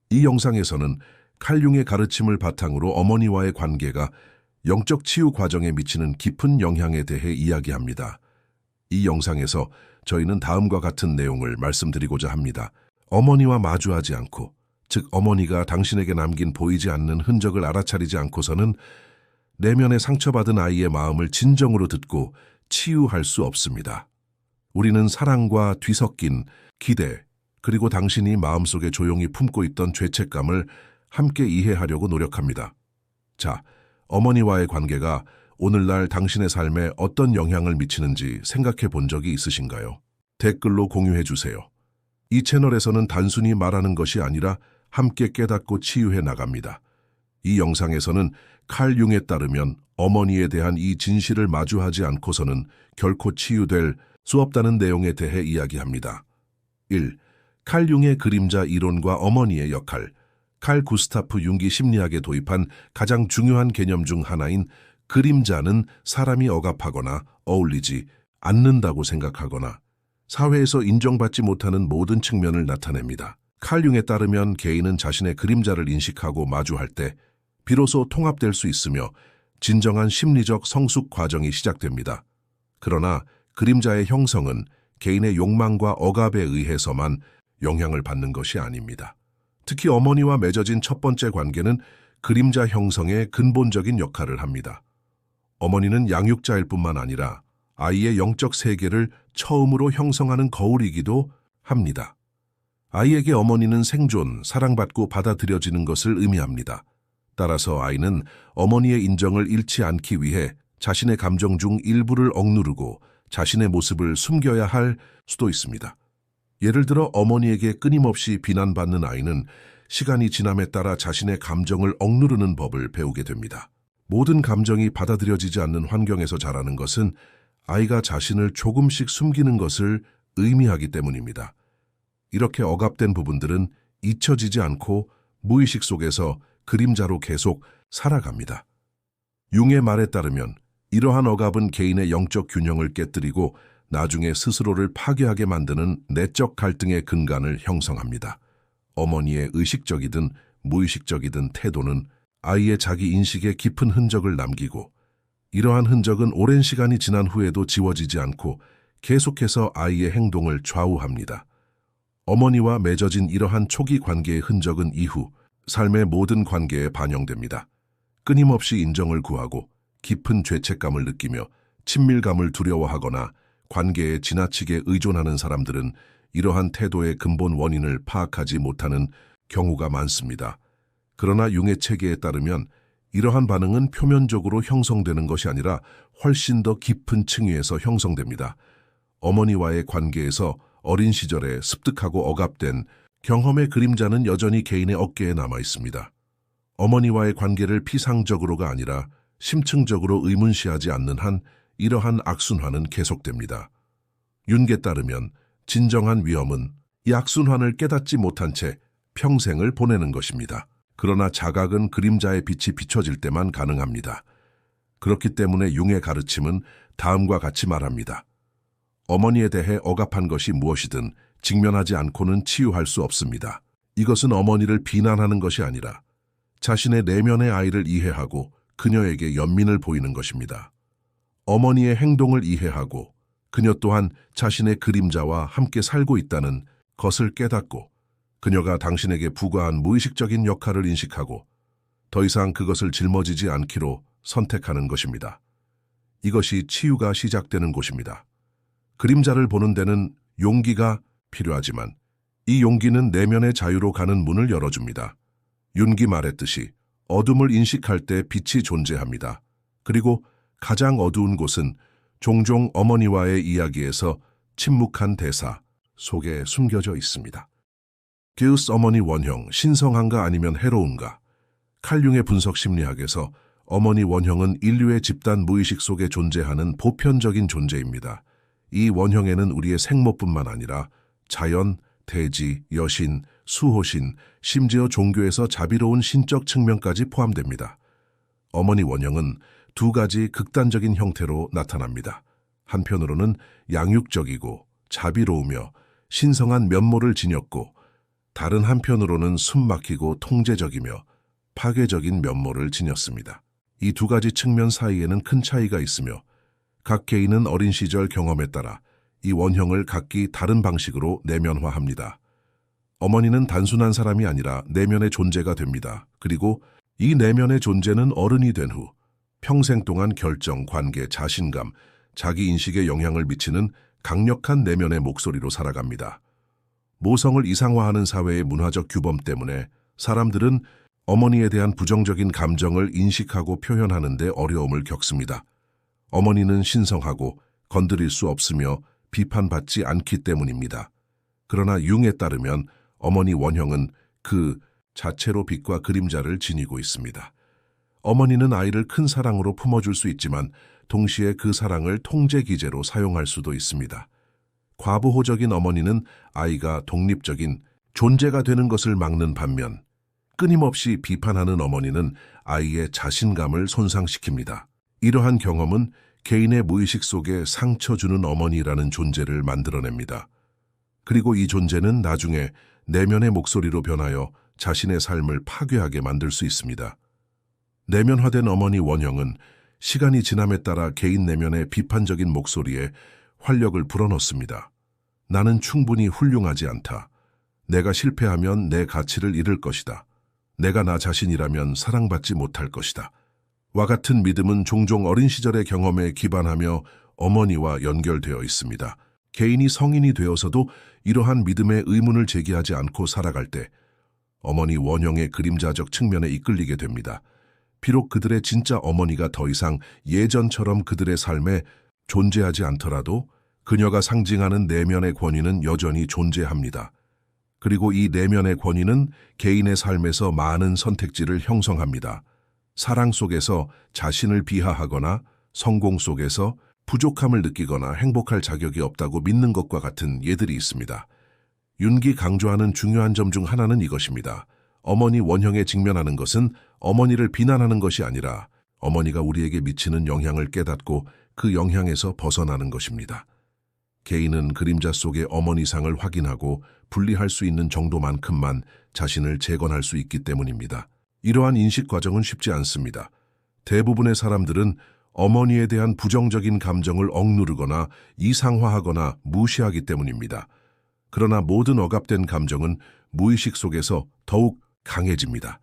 이 영상에서는 칼융의 가르침을 바탕으로 어머니와의 관계가 영적 치유 과정에 미치는 깊은 영향에 대해 이야기합니다. 이 영상에서 저희는 다음과 같은 내용을 말씀드리고자 합니다. 어머니와 마주하지 않고, 즉 어머니가 당신에게 남긴 보이지 않는 흔적을 알아차리지 않고서는 내면에 상처받은 아이의 마음을 진정으로 듣고 치유할 수 없습니다. 우리는 사랑과 뒤섞인 기대, 그리고 당신이 마음속에 조용히 품고 있던 죄책감을 함께 이해하려고 노력합니다. 자, 어머니와의 관계가 오늘날 당신의 삶에 어떤 영향을 미치는지 생각해 본 적이 있으신가요? 댓글로 공유해 주세요. 이 채널에서는 단순히 말하는 것이 아니라 함께 깨닫고 치유해 나갑니다. 이 영상에서는 칼 융에 따르면 어머니에 대한 이 진실을 마주하지 않고서는 결코 치유될 수 없다는 내용에 대해 이야기합니다. 1. 칼 융의 그림자 이론과 어머니의 역할. 칼 구스타프 융기 심리학에 도입한 가장 중요한 개념 중 하나인 그림자는 사람이 억압하거나 어울리지 않는다고 생각하거나 사회에서 인정받지 못하는 모든 측면을 나타냅니다. 칼 융에 따르면 개인은 자신의 그림자를 인식하고 마주할 때 비로소 통합될 수 있으며 진정한 심리적 성숙 과정이 시작됩니다. 그러나 그림자의 형성은 개인의 욕망과 억압에 의해서만 영향을 받는 것이 아닙니다. 특히 어머니와 맺어진 첫 번째 관계는 그림자 형성에 근본적인 역할을 합니다. 어머니는 양육자일 뿐만 아니라 아이의 영적 세계를 처음으로 형성하는 거울이기도 합니다. 아이에게 어머니는 생존, 사랑받고 받아들여지는 것을 의미합니다. 따라서 아이는 어머니의 인정을 잃지 않기 위해 자신의 감정 중 일부를 억누르고 자신의 모습을 숨겨야 할 수도 있습니다. 예를 들어 어머니에게 끊임없이 비난받는 아이는 시간이 지남에 따라 자신의 감정을 억누르는 법을 배우게 됩니다. 모든 감정이 받아들여지지 않는 환경에서 자라는 것은 아이가 자신을 조금씩 숨기는 것을 의미하기 때문입니다. 이렇게 억압된 부분들은 잊혀지지 않고 무의식 속에서 그림자로 계속 살아갑니다. 융의 말에 따르면 이러한 억압은 개인의 영적 균형을 깨뜨리고 나중에 스스로를 파괴하게 만드는 내적 갈등의 근간을 형성합니다. 어머니의 의식적이든 무의식적이든 태도는 아이의 자기 인식에 깊은 흔적을 남기고 이러한 흔적은 오랜 시간이 지난 후에도 지워지지 않고 계속해서 아이의 행동을 좌우합니다. 어머니와 맺어진 이러한 초기 관계의 흔적은 이후 삶의 모든 관계에 반영됩니다. 끊임없이 인정을 구하고 깊은 죄책감을 느끼며 친밀감을 두려워하거나 관계에 지나치게 의존하는 사람들은 이러한 태도의 근본 원인을 파악하지 못하는 경우가 많습니다. 그러나 융의 체계에 따르면 이러한 반응은 표면적으로 형성되는 것이 아니라 훨씬 더 깊은 층위에서 형성됩니다. 어머니와의 관계에서 어린 시절에 습득하고 억압된 경험의 그림자는 여전히 개인의 어깨에 남아 있습니다. 어머니와의 관계를 피상적으로가 아니라 심층적으로 의문시하지 않는 한 이러한 악순환은 계속됩니다. 윤게 따르면 진정한 위험은 이 악순환을 깨닫지 못한 채 평생을 보내는 것입니다. 그러나 자각은 그림자의 빛이 비춰질 때만 가능합니다. 그렇기 때문에 융의 가르침은 다음과 같이 말합니다. 어머니에 대해 억압한 것이 무엇이든 직면하지 않고는 치유할 수 없습니다. 이것은 어머니를 비난하는 것이 아니라 자신의 내면의 아이를 이해하고 그녀에게 연민을 보이는 것입니다. 어머니의 행동을 이해하고 그녀 또한 자신의 그림자와 함께 살고 있다는 것을 깨닫고 그녀가 당신에게 부과한 무의식적인 역할을 인식하고 더 이상 그것을 짊어지지 않기로 선택하는 것입니다. 이것이 치유가 시작되는 곳입니다. 그림자를 보는 데는 용기가 필요하지만 이 용기는 내면의 자유로 가는 문을 열어줍니다. 윤기 말했듯이 어둠을 인식할 때 빛이 존재합니다. 그리고 가장 어두운 곳은 종종 어머니와의 이야기에서 침묵한 대사 속에 숨겨져 있습니다. 게우스 어머니 원형, 신성한가 아니면 해로운가? 칼 융의 분석 심리학에서 어머니 원형은 인류의 집단 무의식 속에 존재하는 보편적인 존재입니다. 이 원형에는 우리의 생모뿐만 아니라 자연, 대지, 여신, 수호신, 심지어 종교에서 자비로운 신적 측면까지 포함됩니다. 어머니 원형은 두 가지 극단적인 형태로 나타납니다. 한편으로는 양육적이고 자비로우며 신성한 면모를 지녔고 다른 한편으로는 숨막히고 통제적이며 파괴적인 면모를 지녔습니다. 이 두 가지 측면 사이에는 큰 차이가 있으며 각 개인은 어린 시절 경험에 따라 이 원형을 각기 다른 방식으로 내면화합니다. 어머니는 단순한 사람이 아니라 내면의 존재가 됩니다. 그리고 이 내면의 존재는 어른이 된 후 평생 동안 결정, 관계, 자신감, 자기인식에 영향을 미치는 강력한 내면의 목소리로 살아갑니다. 모성을 이상화하는 사회의 문화적 규범 때문에 사람들은 어머니에 대한 부정적인 감정을 인식하고 표현하는 데 어려움을 겪습니다. 어머니는 신성하고 건드릴 수 없으며 비판받지 않기 때문입니다. 그러나 융에 따르면 어머니 원형은 그 자체로 빛과 그림자를 지니고 있습니다. 어머니는 아이를 큰 사랑으로 품어줄 수 있지만 동시에 그 사랑을 통제 기제로 사용할 수도 있습니다. 과부호적인 어머니는 아이가 독립적인 존재가 되는 것을 막는 반면 끊임없이 비판하는 어머니는 아이의 자신감을 손상시킵니다. 이러한 경험은 개인의 무의식 속에 상처 주는 어머니라는 존재를 만들어냅니다. 그리고 이 존재는 나중에 내면의 목소리로 변하여 자신의 삶을 파괴하게 만들 수 있습니다. 내면화된 어머니 원형은 시간이 지남에 따라 개인 내면의 비판적인 목소리에 활력을 불어넣습니다. 나는 충분히 훌륭하지 않다. 내가 실패하면 내 가치를 잃을 것이다. 내가 나 자신이라면 사랑받지 못할 것이다. 와 같은 믿음은 종종 어린 시절의 경험에 기반하며 어머니와 연결되어 있습니다. 개인이 성인이 되어서도 이러한 믿음의 의문을 제기하지 않고 살아갈 때 어머니 원형의 그림자적 측면에 이끌리게 됩니다. 비록 그들의 진짜 어머니가 더 이상 예전처럼 그들의 삶에 존재하지 않더라도 그녀가 상징하는 내면의 권위는 여전히 존재합니다. 그리고 이 내면의 권위는 개인의 삶에서 많은 선택지를 형성합니다. 사랑 속에서 자신을 비하하거나 성공 속에서 부족함을 느끼거나 행복할 자격이 없다고 믿는 것과 같은 예들이 있습니다. 윤기 강조하는 중요한 점 중 하나는 이것입니다. 어머니 원형에 직면하는 것은 어머니를 비난하는 것이 아니라 어머니가 우리에게 미치는 영향을 깨닫고 그 영향에서 벗어나는 것입니다. 개인은 그림자 속의 어머니상을 확인하고 분리할 수 있는 정도만큼만 자신을 재건할 수 있기 때문입니다. 이러한 인식 과정은 쉽지 않습니다. 대부분의 사람들은 어머니에 대한 부정적인 감정을 억누르거나 이상화하거나 무시하기 때문입니다. 그러나 모든 억압된 감정은 무의식 속에서 더욱 강해집니다.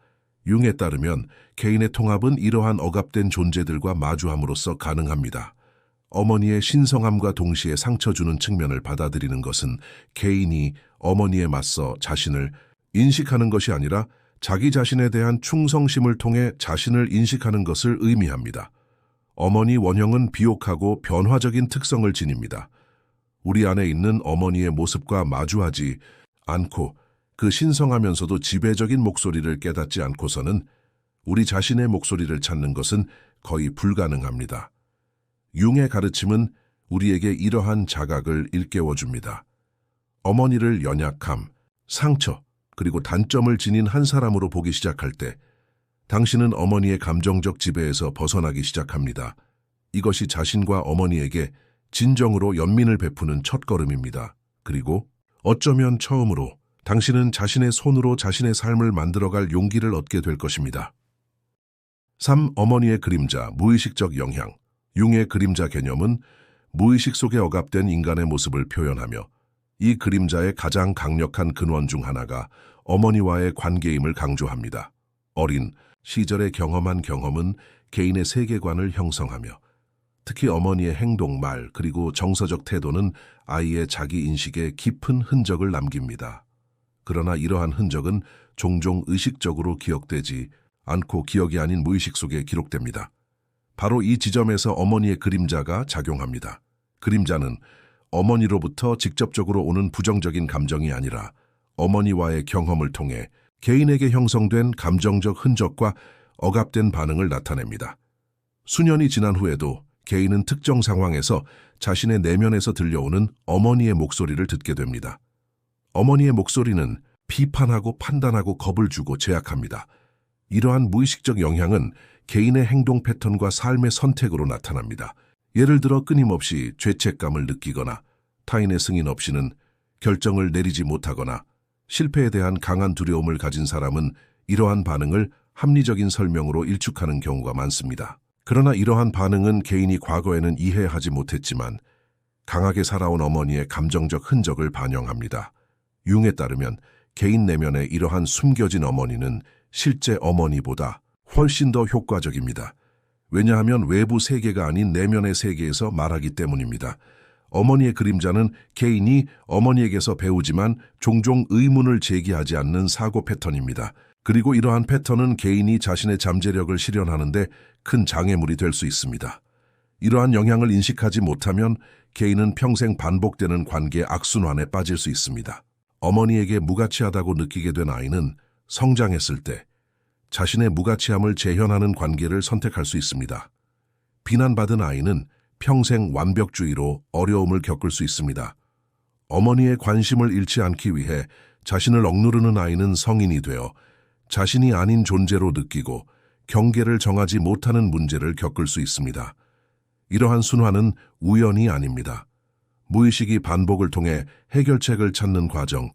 융에 따르면 개인의 통합은 이러한 억압된 존재들과 마주함으로써 가능합니다. 어머니의 신성함과 동시에 상처 주는 측면을 받아들이는 것은 개인이 어머니에 맞서 자신을 인식하는 것이 아니라 자기 자신에 대한 충성심을 통해 자신을 인식하는 것을 의미합니다. 어머니 원형은 비옥하고 변화적인 특성을 지닙니다. 우리 안에 있는 어머니의 모습과 마주하지 않고 그 신성하면서도 지배적인 목소리를 깨닫지 않고서는 우리 자신의 목소리를 찾는 것은 거의 불가능합니다. 융의 가르침은 우리에게 이러한 자각을 일깨워줍니다. 어머니를 연약함, 상처, 그리고 단점을 지닌 한 사람으로 보기 시작할 때 당신은 어머니의 감정적 지배에서 벗어나기 시작합니다. 이것이 자신과 어머니에게 진정으로 연민을 베푸는 첫걸음입니다. 그리고 어쩌면 처음으로 당신은 자신의 손으로 자신의 삶을 만들어갈 용기를 얻게 될 것입니다. 3. 어머니의 그림자, 무의식적 영향. 융의 그림자 개념은 무의식 속에 억압된 인간의 모습을 표현하며 이 그림자의 가장 강력한 근원 중 하나가 어머니와의 관계임을 강조합니다. 어린 시절에 경험한 경험은 개인의 세계관을 형성하며 특히 어머니의 행동, 말, 그리고 정서적 태도는 아이의 자기인식에 깊은 흔적을 남깁니다. 그러나 이러한 흔적은 종종 의식적으로 기억되지 않고 기억이 아닌 무의식 속에 기록됩니다. 바로 이 지점에서 어머니의 그림자가 작용합니다. 그림자는 어머니로부터 직접적으로 오는 부정적인 감정이 아니라 어머니와의 경험을 통해 개인에게 형성된 감정적 흔적과 억압된 반응을 나타냅니다. 수년이 지난 후에도 개인은 특정 상황에서 자신의 내면에서 들려오는 어머니의 목소리를 듣게 됩니다. 어머니의 목소리는 비판하고 판단하고 겁을 주고 제약합니다. 이러한 무의식적 영향은 개인의 행동 패턴과 삶의 선택으로 나타납니다. 예를 들어 끊임없이 죄책감을 느끼거나 타인의 승인 없이는 결정을 내리지 못하거나 실패에 대한 강한 두려움을 가진 사람은 이러한 반응을 합리적인 설명으로 일축하는 경우가 많습니다. 그러나 이러한 반응은 개인이 과거에는 이해하지 못했지만 강하게 살아온 어머니의 감정적 흔적을 반영합니다. 융에 따르면 개인 내면의 이러한 숨겨진 어머니는 실제 어머니보다 훨씬 더 효과적입니다. 왜냐하면 외부 세계가 아닌 내면의 세계에서 말하기 때문입니다. 어머니의 그림자는 개인이 어머니에게서 배우지만 종종 의문을 제기하지 않는 사고 패턴입니다. 그리고 이러한 패턴은 개인이 자신의 잠재력을 실현하는데 큰 장애물이 될 수 있습니다. 이러한 영향을 인식하지 못하면 개인은 평생 반복되는 관계 악순환에 빠질 수 있습니다. 어머니에게 무가치하다고 느끼게 된 아이는 성장했을 때 자신의 무가치함을 재현하는 관계를 선택할 수 있습니다. 비난받은 아이는 평생 완벽주의로 어려움을 겪을 수 있습니다. 어머니의 관심을 잃지 않기 위해 자신을 억누르는 아이는 성인이 되어 자신이 아닌 존재로 느끼고 경계를 정하지 못하는 문제를 겪을 수 있습니다. 이러한 순환은 우연이 아닙니다. 무의식이 반복을 통해 해결책을 찾는 과정,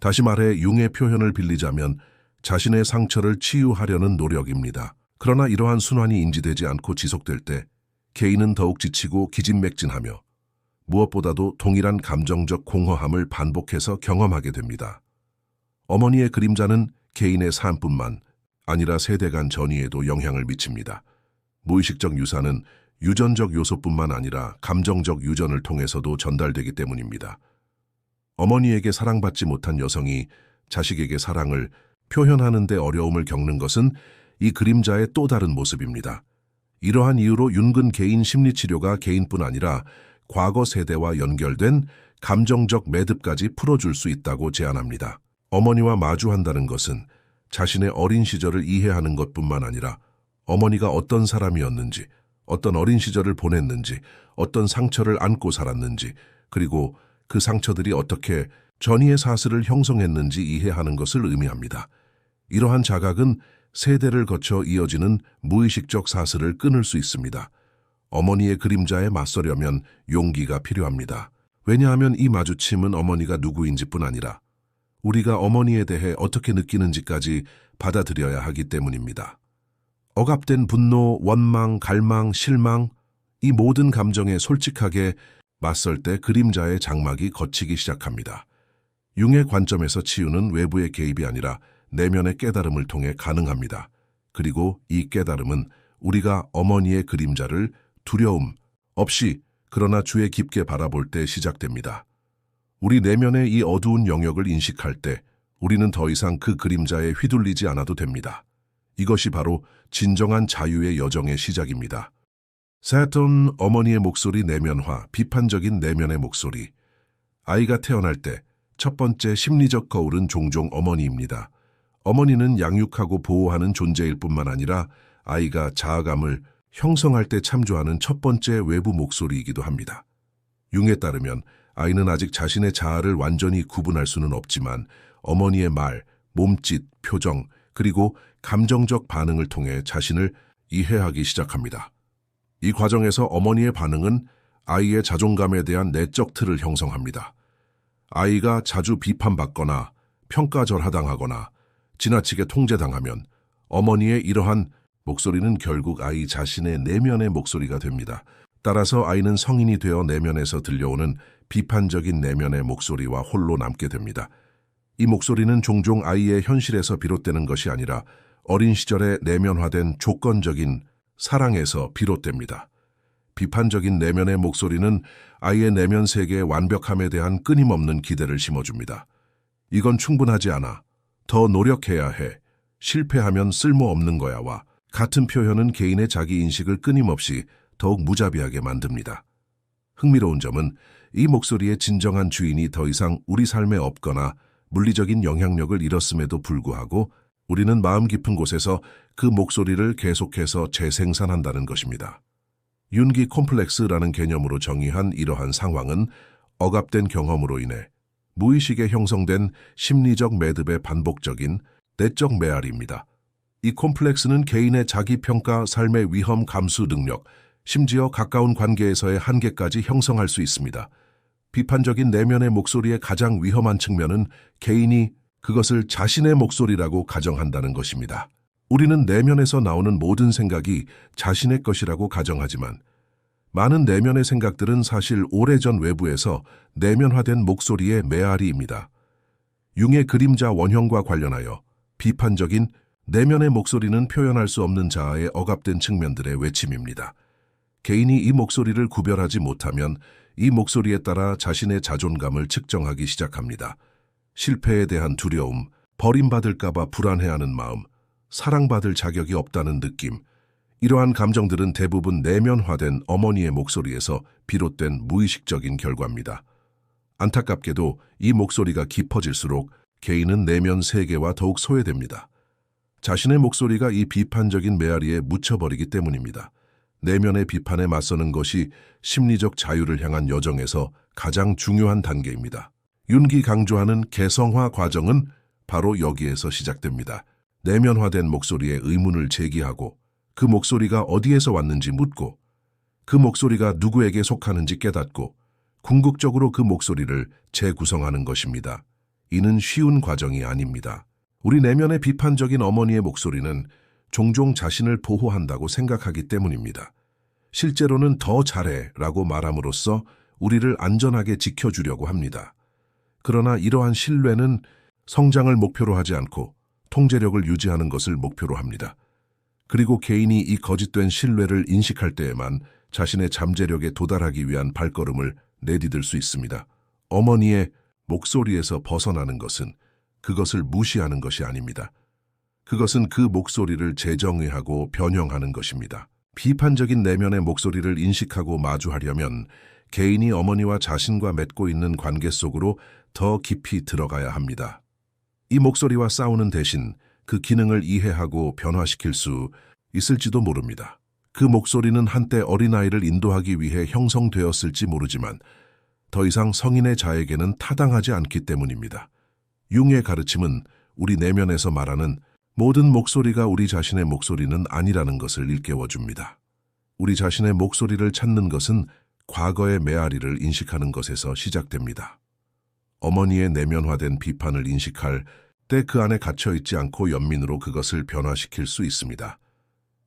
다시 말해 융의 표현을 빌리자면 자신의 상처를 치유하려는 노력입니다. 그러나 이러한 순환이 인지되지 않고 지속될 때 개인은 더욱 지치고 기진맥진하며 무엇보다도 동일한 감정적 공허함을 반복해서 경험하게 됩니다. 어머니의 그림자는 개인의 삶뿐만 아니라 세대 간 전이에도 영향을 미칩니다. 무의식적 유산은 유전적 요소뿐만 아니라 감정적 유전을 통해서도 전달되기 때문입니다. 어머니에게 사랑받지 못한 여성이 자식에게 사랑을 표현하는 데 어려움을 겪는 것은 이 그림자의 또 다른 모습입니다. 이러한 이유로 윤근 개인 심리치료가 개인뿐 아니라 과거 세대와 연결된 감정적 매듭까지 풀어줄 수 있다고 제안합니다. 어머니와 마주한다는 것은 자신의 어린 시절을 이해하는 것뿐만 아니라 어머니가 어떤 사람이었는지, 어떤 어린 시절을 보냈는지, 어떤 상처를 안고 살았는지, 그리고 그 상처들이 어떻게 전이의 사슬을 형성했는지 이해하는 것을 의미합니다. 이러한 자각은 세대를 거쳐 이어지는 무의식적 사슬을 끊을 수 있습니다. 어머니의 그림자에 맞서려면 용기가 필요합니다. 왜냐하면 이 마주침은 어머니가 누구인지뿐 아니라 우리가 어머니에 대해 어떻게 느끼는지까지 받아들여야 하기 때문입니다. 억압된 분노, 원망, 갈망, 실망, 이 모든 감정에 솔직하게 맞설 때 그림자의 장막이 걷히기 시작합니다. 융의 관점에서 치유는 외부의 개입이 아니라 내면의 깨달음을 통해 가능합니다. 그리고 이 깨달음은 우리가 어머니의 그림자를 두려움 없이 그러나 주의 깊게 바라볼 때 시작됩니다. 우리 내면의 이 어두운 영역을 인식할 때 우리는 더 이상 그 그림자에 휘둘리지 않아도 됩니다. 이것이 바로 진정한 자유의 여정의 시작입니다. 세톤 어머니의 목소리 내면화, 비판적인 내면의 목소리. 아이가 태어날 때 첫 번째 심리적 거울은 종종 어머니입니다. 어머니는 양육하고 보호하는 존재일 뿐만 아니라 아이가 자아감을 형성할 때 참조하는 첫 번째 외부 목소리이기도 합니다. 융에 따르면 아이는 아직 자신의 자아를 완전히 구분할 수는 없지만 어머니의 말, 몸짓, 표정, 그리고 감정적 반응을 통해 자신을 이해하기 시작합니다. 이 과정에서 어머니의 반응은 아이의 자존감에 대한 내적 틀을 형성합니다. 아이가 자주 비판받거나 평가절하당하거나 지나치게 통제당하면 어머니의 이러한 목소리는 결국 아이 자신의 내면의 목소리가 됩니다. 따라서 아이는 성인이 되어 내면에서 들려오는 비판적인 내면의 목소리와 홀로 남게 됩니다. 이 목소리는 종종 아이의 현실에서 비롯되는 것이 아니라 어린 시절에 내면화된 조건적인 사랑에서 비롯됩니다. 비판적인 내면의 목소리는 아이의 내면 세계의 완벽함에 대한 끊임없는 기대를 심어줍니다. 이건 충분하지 않아. 더 노력해야 해. 실패하면 쓸모없는 거야와 같은 표현은 개인의 자기인식을 끊임없이 더욱 무자비하게 만듭니다. 흥미로운 점은 이 목소리의 진정한 주인이 더 이상 우리 삶에 없거나 물리적인 영향력을 잃었음에도 불구하고 우리는 마음 깊은 곳에서 그 목소리를 계속해서 재생산한다는 것입니다. 윤기 콤플렉스라는 개념으로 정의한 이러한 상황은 억압된 경험으로 인해 무의식에 형성된 심리적 매듭의 반복적인 내적 메아리입니다. 이 콤플렉스는 개인의 자기평가, 삶의 위험 감수 능력, 심지어 가까운 관계에서의 한계까지 형성할 수 있습니다. 비판적인 내면의 목소리의 가장 위험한 측면은 개인이 그것을 자신의 목소리라고 가정한다는 것입니다. 우리는 내면에서 나오는 모든 생각이 자신의 것이라고 가정하지만 많은 내면의 생각들은 사실 오래전 외부에서 내면화된 목소리의 메아리입니다. 융의 그림자 원형과 관련하여 비판적인 내면의 목소리는 표현할 수 없는 자아의 억압된 측면들의 외침입니다. 개인이 이 목소리를 구별하지 못하면 이 목소리에 따라 자신의 자존감을 측정하기 시작합니다. 실패에 대한 두려움, 버림받을까봐 불안해하는 마음, 사랑받을 자격이 없다는 느낌, 이러한 감정들은 대부분 내면화된 어머니의 목소리에서 비롯된 무의식적인 결과입니다. 안타깝게도 이 목소리가 깊어질수록 개인은 내면 세계와 더욱 소외됩니다. 자신의 목소리가 이 비판적인 메아리에 묻혀버리기 때문입니다. 내면의 비판에 맞서는 것이 심리적 자유를 향한 여정에서 가장 중요한 단계입니다. 윤기 강조하는 개성화 과정은 바로 여기에서 시작됩니다. 내면화된 목소리에 의문을 제기하고 그 목소리가 어디에서 왔는지 묻고 그 목소리가 누구에게 속하는지 깨닫고 궁극적으로 그 목소리를 재구성하는 것입니다. 이는 쉬운 과정이 아닙니다. 우리 내면의 비판적인 어머니의 목소리는 종종 자신을 보호한다고 생각하기 때문입니다. 실제로는 더 잘해라고 말함으로써 우리를 안전하게 지켜주려고 합니다. 그러나 이러한 신뢰는 성장을 목표로 하지 않고 통제력을 유지하는 것을 목표로 합니다. 그리고 개인이 이 거짓된 신뢰를 인식할 때에만 자신의 잠재력에 도달하기 위한 발걸음을 내디딜 수 있습니다. 어머니의 목소리에서 벗어나는 것은 그것을 무시하는 것이 아닙니다. 그것은 그 목소리를 재정의하고 변형하는 것입니다. 비판적인 내면의 목소리를 인식하고 마주하려면 개인이 어머니와 자신과 맺고 있는 관계 속으로 더 깊이 들어가야 합니다. 이 목소리와 싸우는 대신 그 기능을 이해하고 변화시킬 수 있을지도 모릅니다. 그 목소리는 한때 어린아이를 인도하기 위해 형성되었을지 모르지만 더 이상 성인의 자에게는 타당하지 않기 때문입니다. 융의 가르침은 우리 내면에서 말하는 모든 목소리가 우리 자신의 목소리는 아니라는 것을 일깨워줍니다. 우리 자신의 목소리를 찾는 것은 과거의 메아리를 인식하는 것에서 시작됩니다. 어머니의 내면화된 비판을 인식할 때 그 안에 갇혀있지 않고 연민으로 그것을 변화시킬 수 있습니다.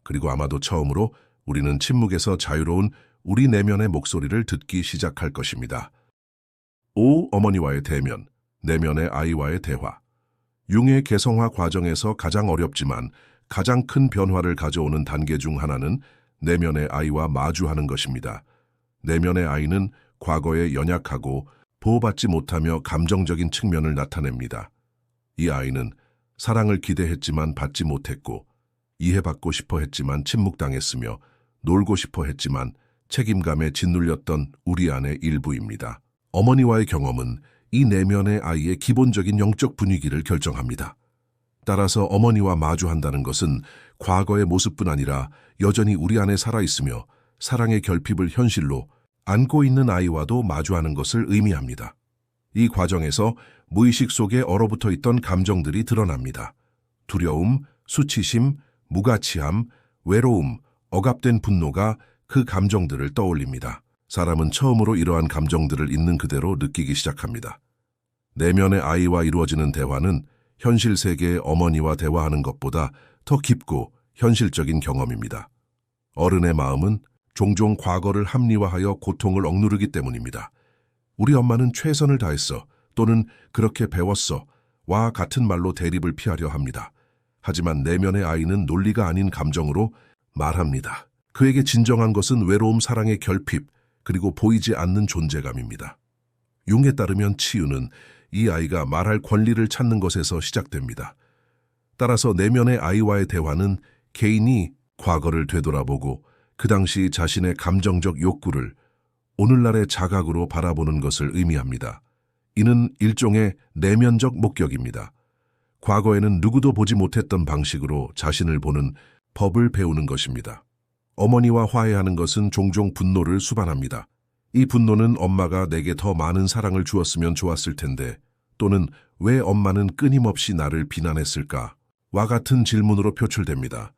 그리고 아마도 처음으로 우리는 침묵에서 자유로운 우리 내면의 목소리를 듣기 시작할 것입니다. 5. 어머니와의 대면, 내면의 아이와의 대화. 융의 개성화 과정에서 가장 어렵지만 가장 큰 변화를 가져오는 단계 중 하나는 내면의 아이와 마주하는 것입니다. 내면의 아이는 과거에 연약하고 보호받지 못하며 감정적인 측면을 나타냅니다. 이 아이는 사랑을 기대했지만 받지 못했고 이해받고 싶어 했지만 침묵당했으며 놀고 싶어 했지만 책임감에 짓눌렸던 우리 안의 일부입니다. 어머니와의 경험은 이 내면의 아이의 기본적인 영적 분위기를 결정합니다. 따라서 어머니와 마주한다는 것은 과거의 모습뿐 아니라 여전히 우리 안에 살아있으며 사랑의 결핍을 현실로 안고 있는 아이와도 마주하는 것을 의미합니다. 이 과정에서 무의식 속에 얼어붙어 있던 감정들이 드러납니다. 두려움, 수치심, 무가치함, 외로움, 억압된 분노가 그 감정들을 떠올립니다. 사람은 처음으로 이러한 감정들을 있는 그대로 느끼기 시작합니다. 내면의 아이와 이루어지는 대화는 현실 세계의 어머니와 대화하는 것보다 더 깊고 현실적인 경험입니다. 어른의 마음은 종종 과거를 합리화하여 고통을 억누르기 때문입니다. 우리 엄마는 최선을 다했어 또는 그렇게 배웠어 와 같은 말로 대립을 피하려 합니다. 하지만 내면의 아이는 논리가 아닌 감정으로 말합니다. 그에게 진정한 것은 외로움, 사랑의 결핍, 그리고 보이지 않는 존재감입니다. 융에 따르면 치유는 이 아이가 말할 권리를 찾는 것에서 시작됩니다. 따라서 내면의 아이와의 대화는 개인이 과거를 되돌아보고 그 당시 자신의 감정적 욕구를 오늘날의 자각으로 바라보는 것을 의미합니다. 이는 일종의 내면적 목격입니다. 과거에는 누구도 보지 못했던 방식으로 자신을 보는 법을 배우는 것입니다. 어머니와 화해하는 것은 종종 분노를 수반합니다. 이 분노는 엄마가 내게 더 많은 사랑을 주었으면 좋았을 텐데 또는 왜 엄마는 끊임없이 나를 비난했을까? 와 같은 질문으로 표출됩니다.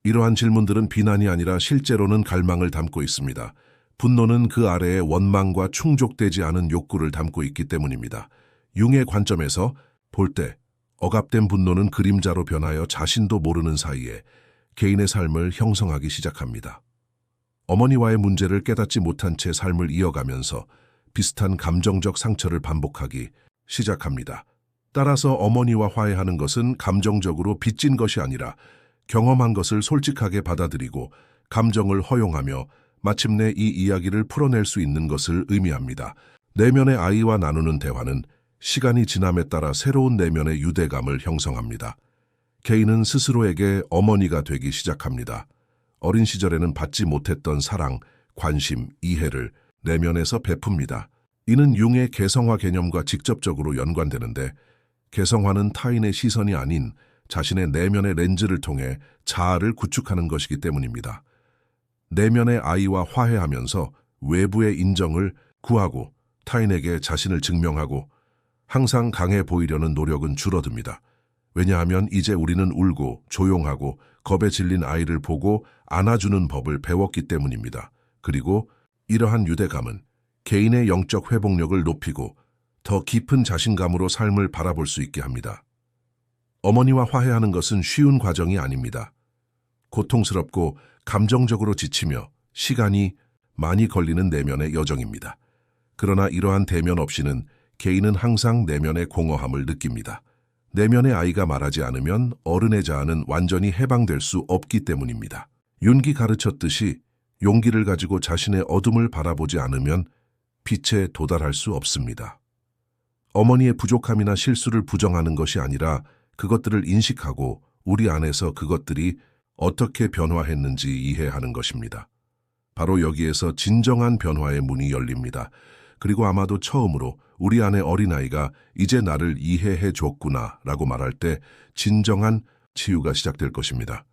이러한 질문들은 비난이 아니라 실제로는 갈망을 담고 있습니다. 분노는 그 아래에 원망과 충족되지 않은 욕구를 담고 있기 때문입니다. 융의 관점에서 볼 때 억압된 분노는 그림자로 변하여 자신도 모르는 사이에 개인의 삶을 형성하기 시작합니다. 어머니와의 문제를 깨닫지 못한 채 삶을 이어가면서 비슷한 감정적 상처를 반복하기 시작합니다. 따라서 어머니와 화해하는 것은 감정적으로 빚진 것이 아니라 경험한 것을 솔직하게 받아들이고 감정을 허용하며 마침내 이 이야기를 풀어낼 수 있는 것을 의미합니다. 내면의 아이와 나누는 대화는 시간이 지남에 따라 새로운 내면의 유대감을 형성합니다. 개인은 스스로에게 어머니가 되기 시작합니다. 어린 시절에는 받지 못했던 사랑, 관심, 이해를 내면에서 베풉니다. 이는 융의 개성화 개념과 직접적으로 연관되는데, 개성화는 타인의 시선이 아닌 자신의 내면의 렌즈를 통해 자아를 구축하는 것이기 때문입니다. 내면의 아이와 화해하면서 외부의 인정을 구하고 타인에게 자신을 증명하고 항상 강해 보이려는 노력은 줄어듭니다. 왜냐하면 이제 우리는 울고 조용하고 겁에 질린 아이를 보고 안아주는 법을 배웠기 때문입니다. 그리고 이러한 유대감은 개인의 영적 회복력을 높이고 더 깊은 자신감으로 삶을 바라볼 수 있게 합니다. 어머니와 화해하는 것은 쉬운 과정이 아닙니다. 고통스럽고 감정적으로 지치며 시간이 많이 걸리는 내면의 여정입니다. 그러나 이러한 대면 없이는 개인은 항상 내면의 공허함을 느낍니다. 내면의 아이가 말하지 않으면 어른의 자아는 완전히 해방될 수 없기 때문입니다. 윤기 가르쳤듯이 용기를 가지고 자신의 어둠을 바라보지 않으면 빛에 도달할 수 없습니다. 어머니의 부족함이나 실수를 부정하는 것이 아니라 그것들을 인식하고 우리 안에서 그것들이 어떻게 변화했는지 이해하는 것입니다. 바로 여기에서 진정한 변화의 문이 열립니다. 그리고 아마도 처음으로 우리 안의 어린아이가 이제 나를 이해해 줬구나 라고 말할 때 진정한 치유가 시작될 것입니다.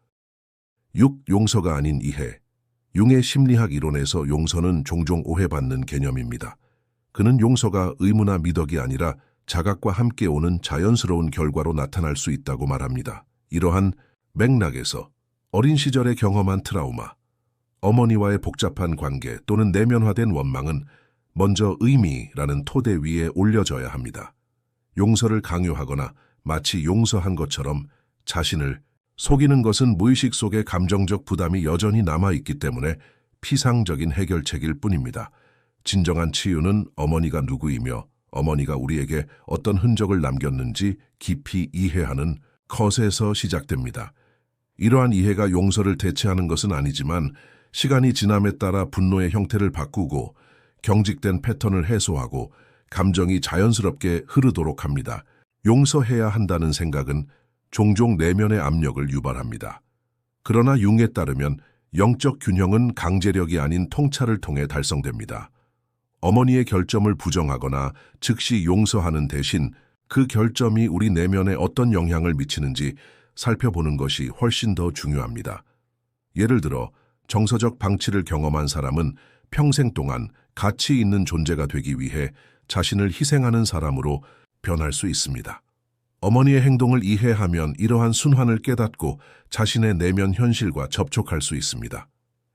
6. 용서가 아닌 이해. 융의 심리학 이론에서 용서는 종종 오해받는 개념입니다. 그는 용서가 의무나 미덕이 아니라 자각과 함께 오는 자연스러운 결과로 나타날 수 있다고 말합니다. 이러한 맥락에서 어린 시절에 경험한 트라우마, 어머니와의 복잡한 관계 또는 내면화된 원망은 먼저 의미라는 토대 위에 올려져야 합니다. 용서를 강요하거나 마치 용서한 것처럼 자신을 속이는 것은 무의식 속에 감정적 부담이 여전히 남아있기 때문에 피상적인 해결책일 뿐입니다. 진정한 치유는 어머니가 누구이며 어머니가 우리에게 어떤 흔적을 남겼는지 깊이 이해하는 컷에서 시작됩니다. 이러한 이해가 용서를 대체하는 것은 아니지만 시간이 지남에 따라 분노의 형태를 바꾸고 경직된 패턴을 해소하고 감정이 자연스럽게 흐르도록 합니다. 용서해야 한다는 생각은 종종 내면의 압력을 유발합니다. 그러나 융에 따르면 영적 균형은 강제력이 아닌 통찰을 통해 달성됩니다. 어머니의 결점을 부정하거나 즉시 용서하는 대신 그 결점이 우리 내면에 어떤 영향을 미치는지 살펴보는 것이 훨씬 더 중요합니다. 예를 들어 정서적 방치를 경험한 사람은 평생 동안 가치 있는 존재가 되기 위해 자신을 희생하는 사람으로 변할 수 있습니다. 어머니의 행동을 이해하면 이러한 순환을 깨닫고 자신의 내면 현실과 접촉할 수 있습니다.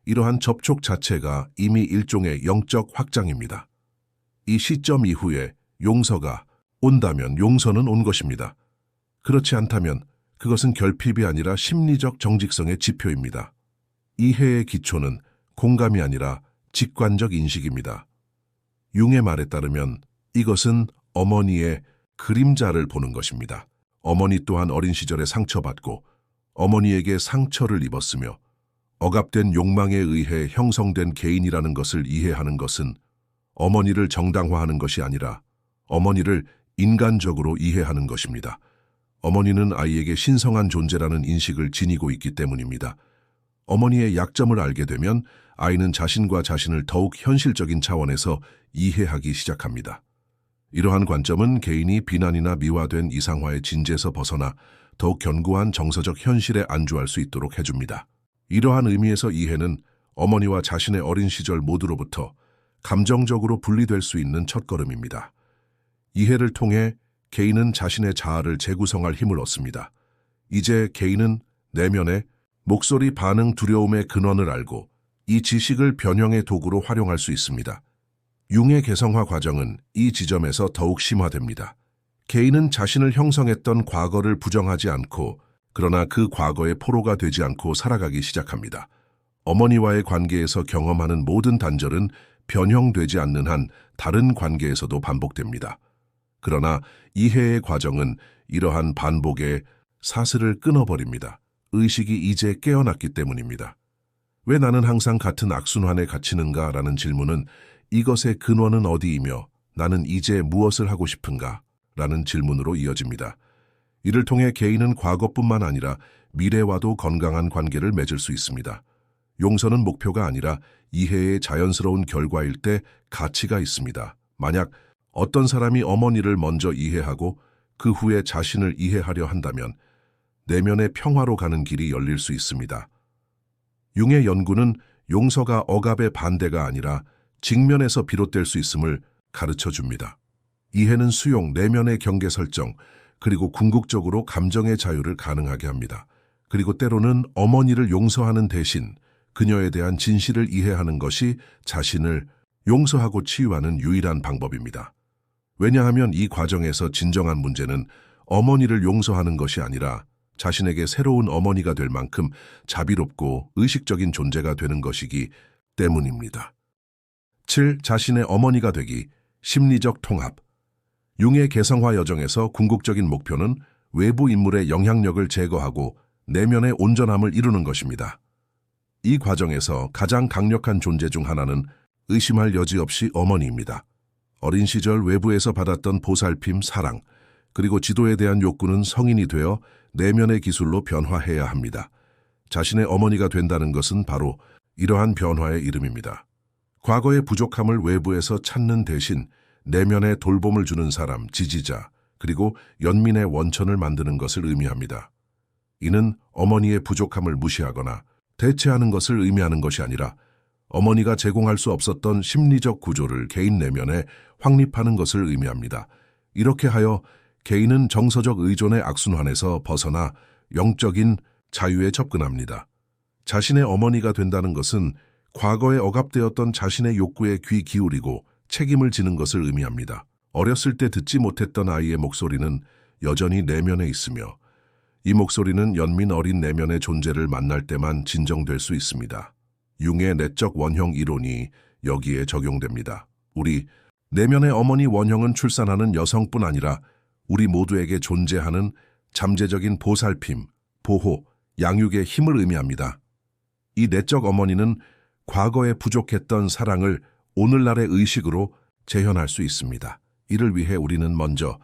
이러한 접촉 자체가 이미 일종의 영적 확장입니다. 이 시점 이후에 용서가 온다면 용서는 온 것입니다. 그렇지 않다면 그것은 결핍이 아니라 심리적 정직성의 지표입니다. 이해의 기초는 공감이 아니라 직관적 인식입니다. 융의 말에 따르면 이것은 어머니의 그림자를 보는 것입니다. 어머니 또한 어린 시절에 상처받고 어머니에게 상처를 입었으며 억압된 욕망에 의해 형성된 개인이라는 것을 이해하는 것은 어머니를 정당화하는 것이 아니라 어머니를 인간적으로 이해하는 것입니다. 어머니는 아이에게 신성한 존재라는 인식을 지니고 있기 때문입니다. 어머니의 약점을 알게 되면 아이는 자신과 자신을 더욱 현실적인 차원에서 이해하기 시작합니다. 이러한 관점은 개인이 비난이나 미화된 이상화의 진지에서 벗어나 더욱 견고한 정서적 현실에 안주할 수 있도록 해줍니다. 이러한 의미에서 이해는 어머니와 자신의 어린 시절 모두로부터 감정적으로 분리될 수 있는 첫걸음입니다. 이해를 통해 개인은 자신의 자아를 재구성할 힘을 얻습니다. 이제 개인은 내면의 목소리, 반응, 두려움의 근원을 알고 이 지식을 변형의 도구로 활용할 수 있습니다. 융의 개성화 과정은 이 지점에서 더욱 심화됩니다. 개인은 자신을 형성했던 과거를 부정하지 않고 그러나 그 과거의 포로가 되지 않고 살아가기 시작합니다. 어머니와의 관계에서 경험하는 모든 단절은 변형되지 않는 한 다른 관계에서도 반복됩니다. 그러나 이해의 과정은 이러한 반복의 사슬을 끊어버립니다. 의식이 이제 깨어났기 때문입니다. 왜 나는 항상 같은 악순환에 갇히는가? 라는 질문은 이것의 근원은 어디이며 나는 이제 무엇을 하고 싶은가? 라는 질문으로 이어집니다. 이를 통해 개인은 과거뿐만 아니라 미래와도 건강한 관계를 맺을 수 있습니다. 용서는 목표가 아니라 이해의 자연스러운 결과일 때 가치가 있습니다. 만약 어떤 사람이 어머니를 먼저 이해하고 그 후에 자신을 이해하려 한다면 내면의 평화로 가는 길이 열릴 수 있습니다. 융의 연구는 용서가 억압의 반대가 아니라 직면에서 비롯될 수 있음을 가르쳐 줍니다. 이해는 수용, 내면의 경계 설정, 그리고 궁극적으로 감정의 자유를 가능하게 합니다. 그리고 때로는 어머니를 용서하는 대신 그녀에 대한 진실을 이해하는 것이 자신을 용서하고 치유하는 유일한 방법입니다. 왜냐하면 이 과정에서 진정한 문제는 어머니를 용서하는 것이 아니라 자신에게 새로운 어머니가 될 만큼 자비롭고 의식적인 존재가 되는 것이기 때문입니다. 7. 자신의 어머니가 되기, 심리적 통합. 융의 개성화 여정에서 궁극적인 목표는 외부 인물의 영향력을 제거하고 내면의 온전함을 이루는 것입니다. 이 과정에서 가장 강력한 존재 중 하나는 의심할 여지 없이 어머니입니다. 어린 시절 외부에서 받았던 보살핌, 사랑, 그리고 지도에 대한 욕구는 성인이 되어 내면의 기술로 변화해야 합니다. 자신의 어머니가 된다는 것은 바로 이러한 변화의 이름입니다. 과거의 부족함을 외부에서 찾는 대신 내면의 돌봄을 주는 사람, 지지자, 그리고 연민의 원천을 만드는 것을 의미합니다. 이는 어머니의 부족함을 무시하거나 대체하는 것을 의미하는 것이 아니라 어머니가 제공할 수 없었던 심리적 구조를 개인 내면에 확립하는 것을 의미합니다. 이렇게 하여 개인은 정서적 의존의 악순환에서 벗어나 영적인 자유에 접근합니다. 자신의 어머니가 된다는 것은 과거에 억압되었던 자신의 욕구에 귀 기울이고 책임을 지는 것을 의미합니다. 어렸을 때 듣지 못했던 아이의 목소리는 여전히 내면에 있으며 이 목소리는 연민 어린 내면의 존재를 만날 때만 진정될 수 있습니다. 융의 내적 원형 이론이 여기에 적용됩니다. 우리 내면의 어머니 원형은 출산하는 여성뿐 아니라 우리 모두에게 존재하는 잠재적인 보살핌, 보호, 양육의 힘을 의미합니다. 이 내적 어머니는 과거에 부족했던 사랑을 오늘날의 의식으로 재현할 수 있습니다. 이를 위해 우리는 먼저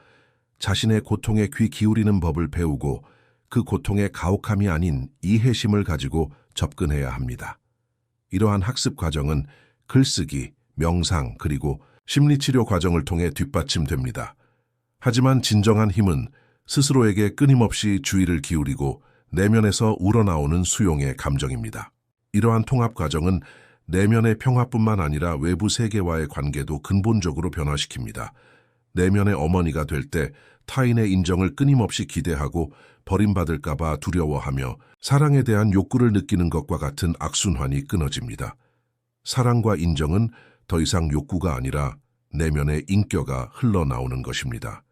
자신의 고통에 귀 기울이는 법을 배우고 그 고통의 가혹함이 아닌 이해심을 가지고 접근해야 합니다. 이러한 학습 과정은 글쓰기, 명상, 그리고 심리치료 과정을 통해 뒷받침됩니다. 하지만 진정한 힘은 스스로에게 끊임없이 주의를 기울이고 내면에서 우러나오는 수용의 감정입니다. 이러한 통합 과정은 내면의 평화뿐만 아니라 외부 세계와의 관계도 근본적으로 변화시킵니다. 내면의 어머니가 될 때 타인의 인정을 끊임없이 기대하고 버림받을까봐 두려워하며 사랑에 대한 욕구를 느끼는 것과 같은 악순환이 끊어집니다. 사랑과 인정은 더 이상 욕구가 아니라 내면의 인격가 흘러나오는 것입니다.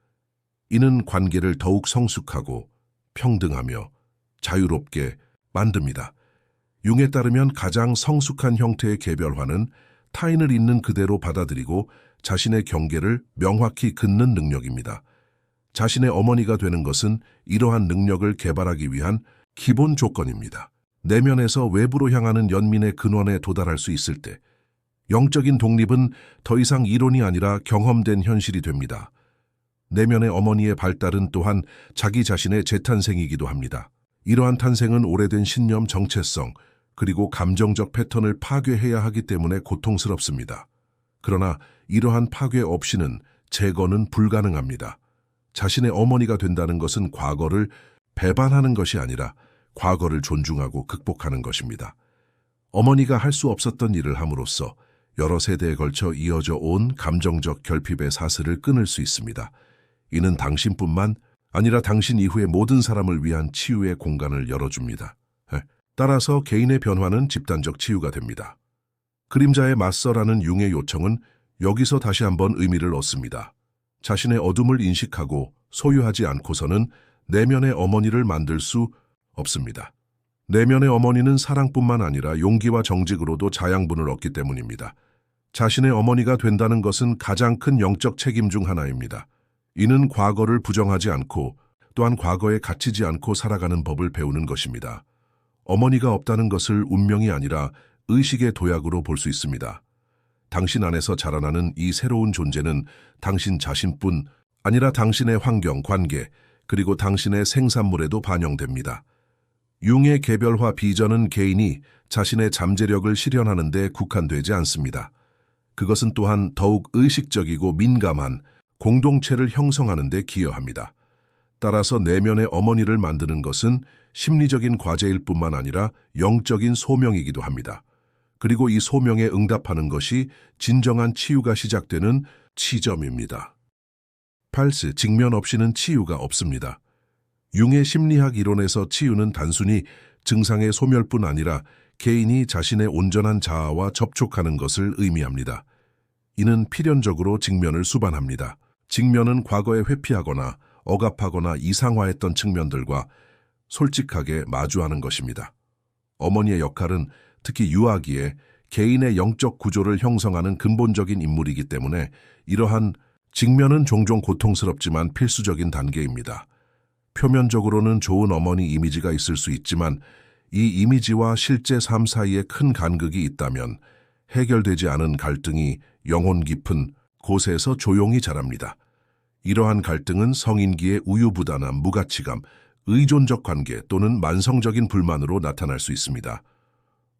이는 관계를 더욱 성숙하고 평등하며 자유롭게 만듭니다. 융에 따르면 가장 성숙한 형태의 개별화는 타인을 있는 그대로 받아들이고 자신의 경계를 명확히 긋는 능력입니다. 자신의 어머니가 되는 것은 이러한 능력을 개발하기 위한 기본 조건입니다. 내면에서 외부로 향하는 연민의 근원에 도달할 수 있을 때 영적인 독립은 더 이상 이론이 아니라 경험된 현실이 됩니다. 내면의 어머니의 발달은 또한 자기 자신의 재탄생이기도 합니다. 이러한 탄생은 오래된 신념, 정체성, 그리고 감정적 패턴을 파괴해야 하기 때문에 고통스럽습니다. 그러나 이러한 파괴 없이는 재건은 불가능합니다. 자신의 어머니가 된다는 것은 과거를 배반하는 것이 아니라 과거를 존중하고 극복하는 것입니다. 어머니가 할 수 없었던 일을 함으로써 여러 세대에 걸쳐 이어져 온 감정적 결핍의 사슬을 끊을 수 있습니다. 이는 당신뿐만 아니라 당신 이후의 모든 사람을 위한 치유의 공간을 열어줍니다. 따라서 개인의 변화는 집단적 치유가 됩니다. 그림자에 맞서라는 융의 요청은 여기서 다시 한번 의미를 얻습니다. 자신의 어둠을 인식하고 소유하지 않고서는 내면의 어머니를 만들 수 없습니다. 내면의 어머니는 사랑뿐만 아니라 용기와 정직으로도 자양분을 얻기 때문입니다. 자신의 어머니가 된다는 것은 가장 큰 영적 책임 중 하나입니다. 이는 과거를 부정하지 않고 또한 과거에 갇히지 않고 살아가는 법을 배우는 것입니다. 어머니가 없다는 것을 운명이 아니라 의식의 도약으로 볼 수 있습니다. 당신 안에서 자라나는 이 새로운 존재는 당신 자신뿐 아니라 당신의 환경, 관계, 그리고 당신의 생산물에도 반영됩니다. 융의 개별화 비전은 개인이 자신의 잠재력을 실현하는 데 국한되지 않습니다. 그것은 또한 더욱 의식적이고 민감한 공동체를 형성하는 데 기여합니다. 따라서 내면의 어머니를 만드는 것은 심리적인 과제일 뿐만 아니라 영적인 소명이기도 합니다. 그리고 이 소명에 응답하는 것이 진정한 치유가 시작되는 지점입니다. 팔스, 직면 없이는 치유가 없습니다. 융의 심리학 이론에서 치유는 단순히 증상의 소멸뿐 아니라 개인이 자신의 온전한 자아와 접촉하는 것을 의미합니다. 이는 필연적으로 직면을 수반합니다. 직면은 과거에 회피하거나 억압하거나 이상화했던 측면들과 솔직하게 마주하는 것입니다. 어머니의 역할은 특히 유아기에 개인의 영적 구조를 형성하는 근본적인 인물이기 때문에 이러한 직면은 종종 고통스럽지만 필수적인 단계입니다. 표면적으로는 좋은 어머니 이미지가 있을 수 있지만 이 이미지와 실제 삶 사이에 큰 간극이 있다면 해결되지 않은 갈등이 영혼 깊은 곳에서 조용히 자랍니다. 이러한 갈등은 성인기의 우유부단함, 무가치감, 의존적 관계 또는 만성적인 불만으로 나타날 수 있습니다.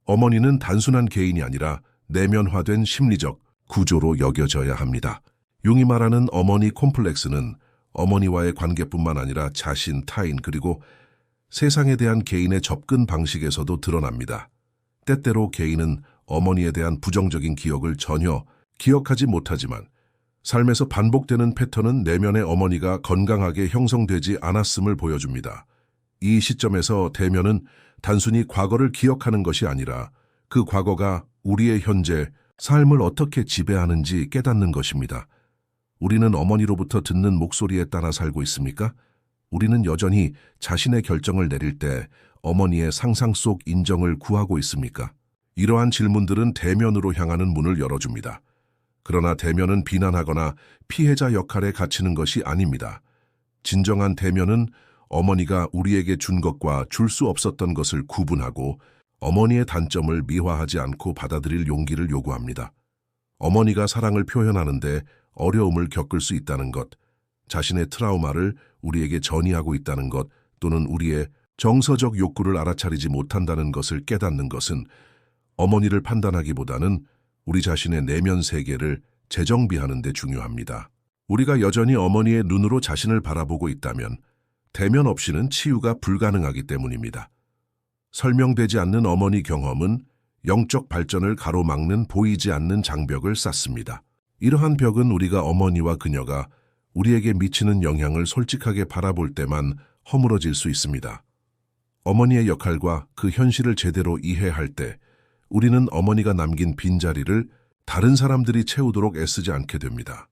어머니는 단순한 개인이 아니라 내면화된 심리적 구조로 여겨져야 합니다. 융이 말하는 어머니 콤플렉스는 어머니와의 관계뿐만 아니라 자신, 타인, 그리고 세상에 대한 개인의 접근 방식에서도 드러납니다. 때때로 개인은 어머니에 대한 부정적인 기억을 전혀 기억하지 못하지만 삶에서 반복되는 패턴은 내면의 어머니가 건강하게 형성되지 않았음을 보여줍니다. 이 시점에서 대면은 단순히 과거를 기억하는 것이 아니라 그 과거가 우리의 현재 삶을 어떻게 지배하는지 깨닫는 것입니다. 우리는 어머니로부터 듣는 목소리에 따라 살고 있습니까? 우리는 여전히 자신의 결정을 내릴 때 어머니의 상상 속 인정을 구하고 있습니까? 이러한 질문들은 대면으로 향하는 문을 열어줍니다. 그러나 대면은 비난하거나 피해자 역할에 갇히는 것이 아닙니다. 진정한 대면은 어머니가 우리에게 준 것과 줄 수 없었던 것을 구분하고 어머니의 단점을 미화하지 않고 받아들일 용기를 요구합니다. 어머니가 사랑을 표현하는데 어려움을 겪을 수 있다는 것, 자신의 트라우마를 우리에게 전이하고 있다는 것, 또는 우리의 정서적 욕구를 알아차리지 못한다는 것을 깨닫는 것은 어머니를 판단하기보다는 우리 자신의 내면 세계를 재정비하는 데 중요합니다. 우리가 여전히 어머니의 눈으로 자신을 바라보고 있다면 대면 없이는 치유가 불가능하기 때문입니다. 설명되지 않는 어머니 경험은 영적 발전을 가로막는 보이지 않는 장벽을 쌓습니다. 이러한 벽은 우리가 어머니와 그녀가 우리에게 미치는 영향을 솔직하게 바라볼 때만 허물어질 수 있습니다. 어머니의 역할과 그 현실을 제대로 이해할 때 우리는 어머니가 남긴 빈자리를 다른 사람들이 채우도록 애쓰지 않게 됩니다.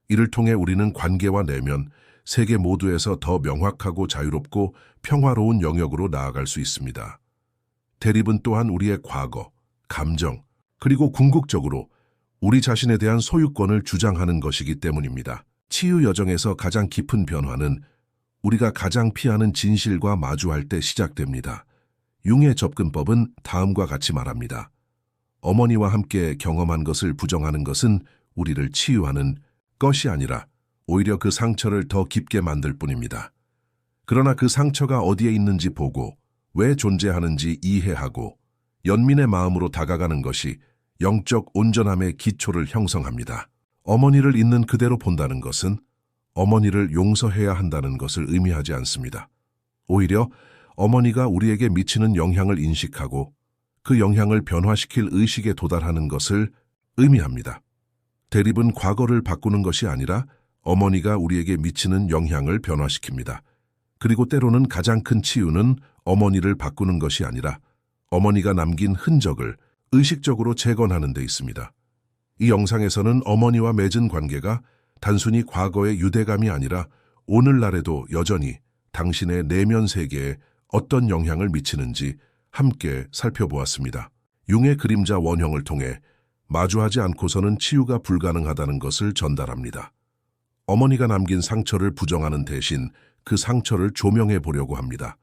이를 통해 우리는 관계와 내면, 세계 모두에서 더 명확하고 자유롭고 평화로운 영역으로 나아갈 수 있습니다. 대립은 또한 우리의 과거, 감정, 그리고 궁극적으로 우리 자신에 대한 소유권을 주장하는 것이기 때문입니다. 치유 여정에서 가장 깊은 변화는 우리가 가장 피하는 진실과 마주할 때 시작됩니다. 융의 접근법은 다음과 같이 말합니다. 어머니와 함께 경험한 것을 부정하는 것은 우리를 치유하는 것이 아니라 오히려 그 상처를 더 깊게 만들 뿐입니다. 그러나 그 상처가 어디에 있는지 보고 왜 존재하는지 이해하고 연민의 마음으로 다가가는 것이 영적 온전함의 기초를 형성합니다. 어머니를 있는 그대로 본다는 것은 어머니를 용서해야 한다는 것을 의미하지 않습니다. 오히려 어머니가 우리에게 미치는 영향을 인식하고 그 영향을 변화시킬 의식에 도달하는 것을 의미합니다. 대립은 과거를 바꾸는 것이 아니라 어머니가 우리에게 미치는 영향을 변화시킵니다. 그리고 때로는 가장 큰 치유는 어머니를 바꾸는 것이 아니라 어머니가 남긴 흔적을 의식적으로 재건하는 데 있습니다. 이 영상에서는 어머니와 맺은 관계가 단순히 과거의 유대감이 아니라 오늘날에도 여전히 당신의 내면 세계에 어떤 영향을 미치는지 함께 살펴보았습니다. 융의 그림자 원형을 통해 마주하지 않고서는 치유가 불가능하다는 것을 전달합니다. 어머니가 남긴 상처를 부정하는 대신 그 상처를 조명해 보려고 합니다.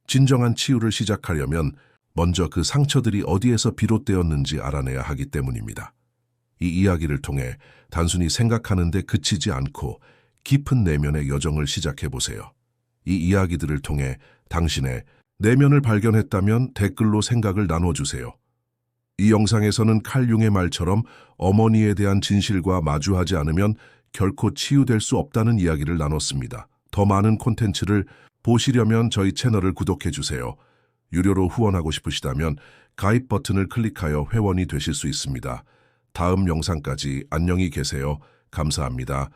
진정한 치유를 시작하려면 먼저 그 상처들이 어디에서 비롯되었는지 알아내야 하기 때문입니다. 이 이야기를 통해 단순히 생각하는 데 그치지 않고 깊은 내면의 여정을 시작해 보세요. 이 이야기들을 통해 당신의 내면을 발견했다면 댓글로 생각을 나눠주세요. 이 영상에서는 칼 융의 말처럼 어머니에 대한 진실과 마주하지 않으면 결코 치유될 수 없다는 이야기를 나눴습니다. 더 많은 콘텐츠를 보시려면 저희 채널을 구독해주세요. 유료로 후원하고 싶으시다면 가입 버튼을 클릭하여 회원이 되실 수 있습니다. 다음 영상까지 안녕히 계세요. 감사합니다.